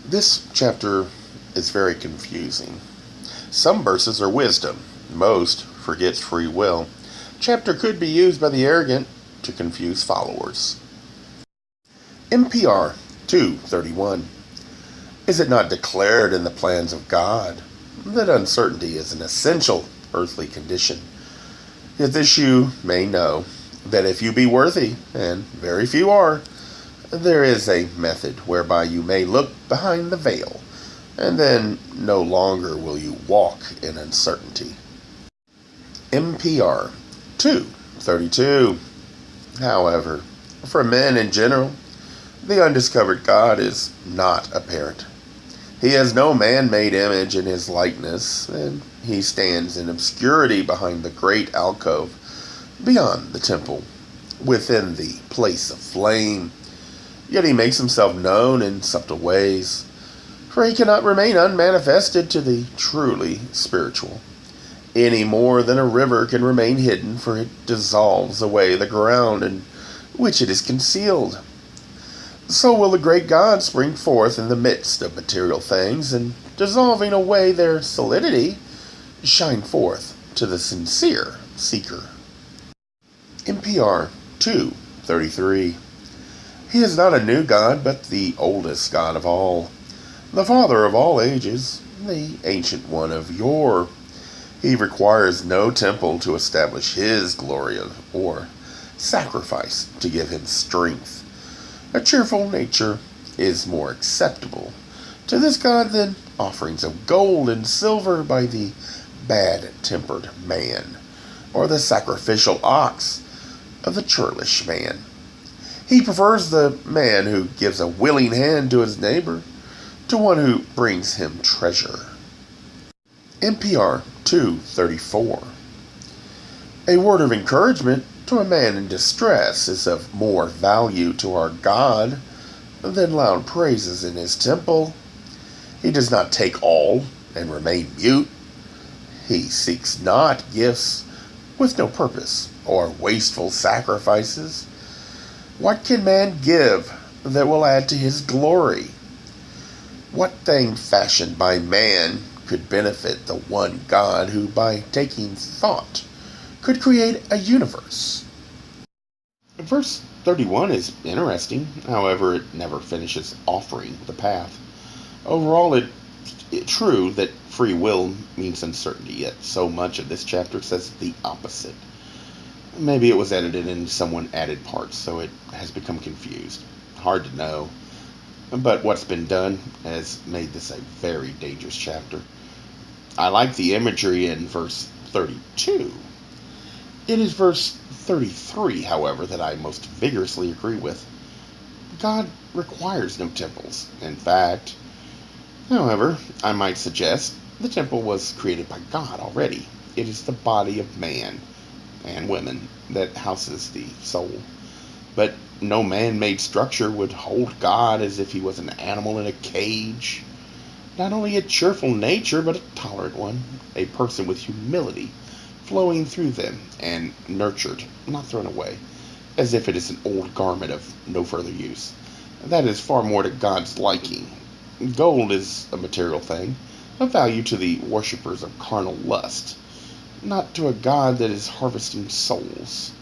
This chapter is very confusing. Some verses are wisdom, most forgets free will. Chapter could be used by the arrogant to confuse followers. MPR 231. Is it not declared in the plans of God that uncertainty is an essential earthly condition? Yet this you may know, that if you be worthy, and very few are, there is a method whereby you may look behind the veil, and then no longer will you walk in uncertainty. MPR 232. However, for men in general, the undiscovered God is not apparent. He has no man-made image in his likeness, and he stands in obscurity behind the great alcove beyond the temple, within the place of flame. Yet he makes himself known in subtle ways, for he cannot remain unmanifested to the truly spiritual, any more than a river can remain hidden, for it dissolves away the ground in which it is concealed. So will the great God spring forth in the midst of material things, and dissolving away their solidity, shine forth to the sincere seeker. MPR 233. He is not a new God, but the oldest God of all, the Father of all ages, the ancient one of yore. He requires no temple to establish his glory or sacrifice to give him strength. A cheerful nature is more acceptable to this God than offerings of gold and silver by the bad-tempered man, or the sacrificial ox of the churlish man. He prefers the man who gives a willing hand to his neighbor to one who brings him treasure. MPR 234. A word of encouragement to a man in distress is of more value to our God than loud praises in his temple. He does not take all and remain mute. He seeks not gifts with no purpose or wasteful sacrifices. What can man give that will add to his glory? What thing fashioned by man could benefit the one God who, by taking thought, could create a universe? Verse 31 is interesting, however, it never finishes offering the path. Overall, it's true that free will means uncertainty, yet so much of this chapter says the opposite. Maybe it was edited and someone added parts, so it has become confused. Hard to know. But what's been done has made this a very dangerous chapter. I like the imagery in verse 32. It is verse 33, however, that I most vigorously agree with. God requires no temples. In fact, however, I might suggest the temple was created by God already. It is the body of man and women that houses the soul. But no man-made structure would hold God as if he was an animal in a cage. Not only a cheerful nature, but a tolerant one, a person with humility flowing through them, and nurtured, not thrown away, as if it is an old garment of no further use. That is far more to God's liking. Gold is a material thing, of value to the worshippers of carnal lust, not to a God that is harvesting souls.